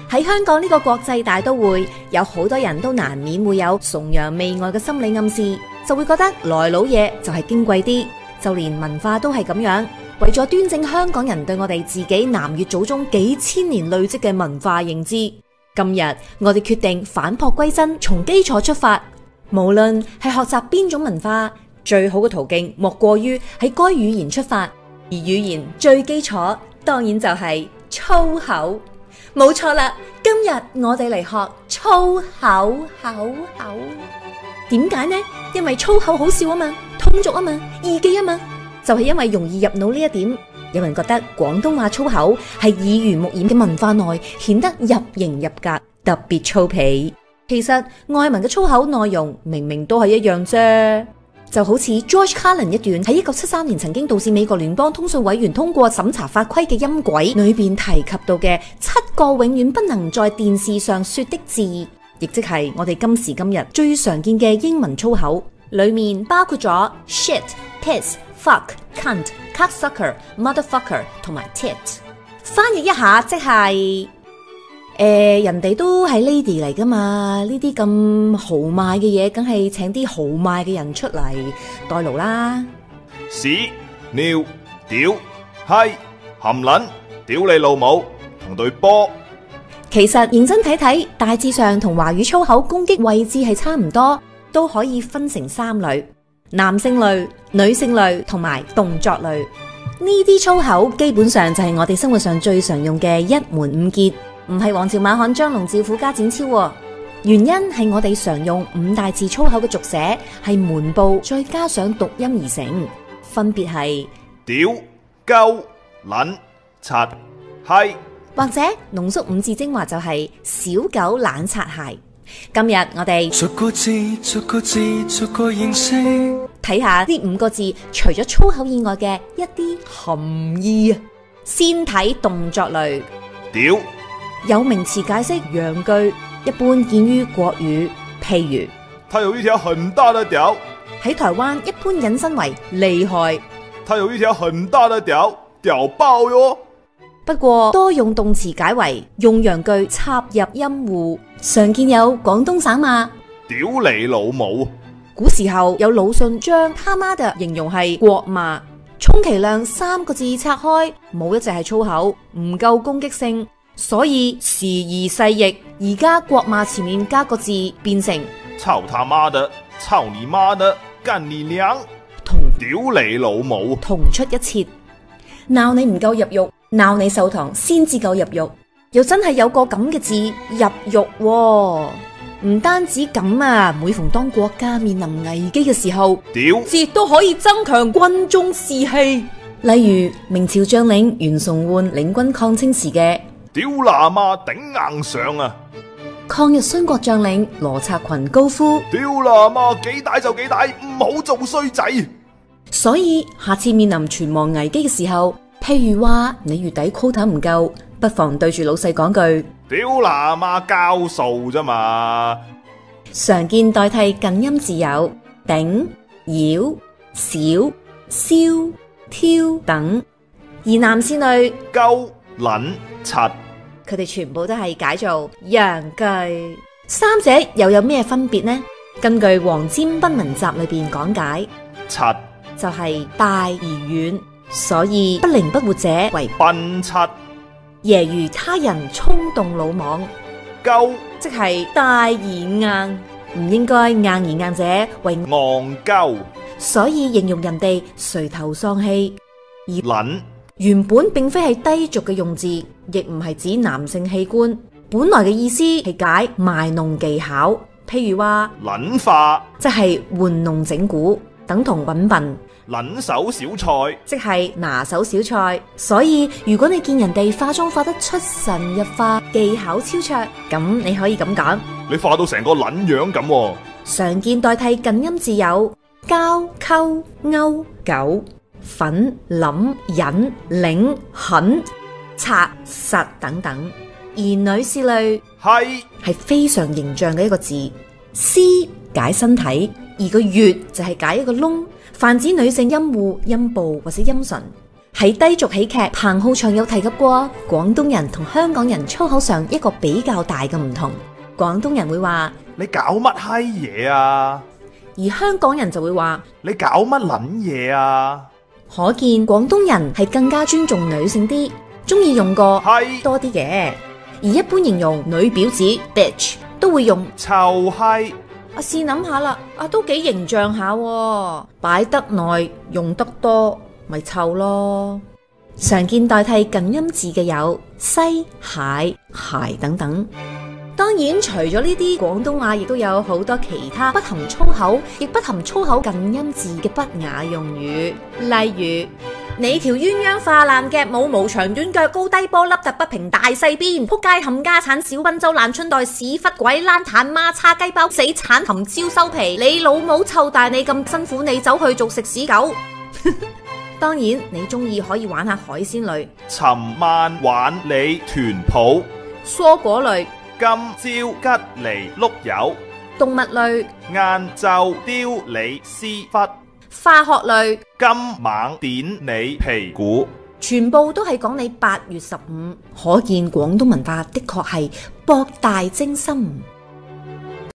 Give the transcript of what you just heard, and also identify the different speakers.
Speaker 1: 喺香港呢個國際大都會，有好多人都難免會有崇洋媚外嘅心理暗示，就會覺得來老嘢就係矜貴啲，就連文化都係咁樣。為咗端正香港人對我哋自己南粵祖宗幾千年累積嘅文化認知，今日我哋決定返璞歸真，從基礎出發。無論係學習邊種文化，最好嘅途徑莫過於喺該語言出發，而語言最基礎當然就係粗口。冇錯啦，今日我哋嚟學粗口。點解呢？因為粗口好笑啊嘛，通俗啊嘛，易記啊嘛。就係因為容易入腦呢一點，有人覺得廣東話粗口係耳濡目染嘅文化內顯得入型入格，特別粗鄙。其實外文嘅粗口內容明明都係一樣啫，就好似 George Carlin 一段喺1973年曾經導致美國聯邦通訊委員通過審查法規嘅音軌裏邊提及到嘅7個永遠不能在電視上說的字，亦即係我哋今時今日最常見嘅英文粗口，裏面包括咗 shit、piss、fuck、cunt、cocksucker、motherfucker 同埋 tit。翻譯一下即係人哋都係 lady 嚟噶嘛，呢啲咁豪邁嘅嘢，梗係請啲豪邁嘅人出嚟代勞啦。
Speaker 2: 屎、尿、屌、閪、含撚、屌你老母同對波。
Speaker 1: 其實認真睇睇，大致上同華語粗口攻擊位置係差唔多，都可以分成3類：男性類、女性類同埋動作類。呢啲粗口基本上就係我哋生活上最常用嘅一門五傑，唔係王朝馬漢張龍趙虎加展超喎。原因係我哋常用5大字粗口嘅續寫係門部再加上讀音而成，分別係
Speaker 2: 屌、鳩、撚、柒、閪，或
Speaker 1: 者濃縮5字精華就係小狗懶擦鞋。今日我哋逐個字認識，睇下呢5個字除咗粗口以外嘅一啲含義啊。先睇動作類。
Speaker 2: 屌
Speaker 1: 有名詞解釋陽句，一般見於國語，譬如
Speaker 2: 他有一條很大的屌，
Speaker 1: 喺台灣一般引申為厲害，
Speaker 2: 他有一條很大的屌，屌爆喲。
Speaker 1: 不過多用動詞解為用陽句插入音弧，常見有廣東省罵
Speaker 2: 屌你老母。
Speaker 1: 古時候有魯迅將他媽的形容係國罵，充其量3個字拆開，冇一隻係粗口，唔夠攻擊性，所以時移世易，而家國罵前面加個字變成
Speaker 2: 操他媽的、操你媽的、幹你娘，
Speaker 1: 同
Speaker 2: 屌你老母
Speaker 1: 同出一轍。鬧你唔夠入肉，鬧你壽堂先至夠入肉，又真係有個咁嘅字入肉喎。唔單止咁啊，每逢當國家面臨危機嘅時候，
Speaker 2: 屌
Speaker 1: 字都可以增強軍中士氣。例如明朝將領袁崇煥領軍抗清時嘅
Speaker 2: 屌喇嘛頂硬上啊，
Speaker 1: 抗日殉國將領羅策群高呼
Speaker 2: 屌喇嘛幾大就幾大，唔好做衰仔。
Speaker 1: 所以下次面臨存亡危機嘅時候，譬如話你月底 quota 唔夠，不妨對住老細講句
Speaker 2: 屌喇嘛交數啫嘛。
Speaker 1: 常見代替近音字有頂、妖、小、燒、挑等，而男士類
Speaker 2: 鳩、撚、柒，
Speaker 1: 佢哋全部都係解做陽句。三者又有咩分別呢？根據《黃霑賓文集》裏邊講解，
Speaker 2: 柒
Speaker 1: 就係大而遠，所以不靈不活者為
Speaker 2: 笨柒，
Speaker 1: 揶揄他人衝動魯莽。
Speaker 2: 鳩
Speaker 1: 即係大而硬，唔應該硬而硬者為
Speaker 2: 戇鳩，
Speaker 1: 所以形容人哋垂頭喪氣。而
Speaker 2: 撚
Speaker 1: 原本並非係低俗嘅用字，亦唔係指男性器官，本來嘅意思係解賣弄技巧，譬如話
Speaker 2: 撚化，
Speaker 1: 即係玩弄整蠱，等同揾笨。
Speaker 2: 撚手小菜，
Speaker 1: 即係拿手小菜。所以如果你見人哋化妝化得出神入化，技巧超卓，咁你可以咁講：
Speaker 2: 你化到成個撚樣咁喎。
Speaker 1: 常見代替近音字有交、溝、勾、狗、粉、諗、忍、領、狠、拆、實等等。而女士類係非常形象嘅一個字，屍解身體，而個穴就係解一個窿，泛指女性陰戶、陰部或者陰唇。喺低俗喜劇，彭浩翔有提及過廣東人同香港人粗口上一個比較大嘅唔同。廣東人會話
Speaker 2: 你搞乜閪嘢啊？
Speaker 1: 而香港人就會話
Speaker 2: 你搞乜撚嘢啊？
Speaker 1: 可見廣東人係更加尊重女性啲，中意用個
Speaker 2: 閪
Speaker 1: 多啲嘅。而一般形容女婊子 bitch 都會用
Speaker 2: 臭閪。
Speaker 1: 試諗下啦，都幾形象下喎，擺得耐用得多咪臭咯。常見代替近音字嘅有西、蟹、鞋等等。當然除咗呢啲，廣東話亦都有好多其他不含粗口亦不含粗口近音字嘅不雅用語，例如你條鴛鴦化爛夾冇毛長短腳高低波凹凸不平大細邊撲街冚家產小賓州爛春袋屎忽鬼爛炭孖叉雞包死鏟含椒收皮你老母臭大你咁辛苦你走去做食屎狗。當然你中意可以玩下海鮮類，
Speaker 2: 尋晚玩你團抱，
Speaker 1: 蔬果類，
Speaker 2: 今朝吉梨碌柚，
Speaker 1: 動物類，
Speaker 2: 晏晝丟你屎忽，
Speaker 1: 化學類，
Speaker 2: 今晚點你屁股，
Speaker 1: 全部都係講你8月15，可見廣東文化的確係博大精深。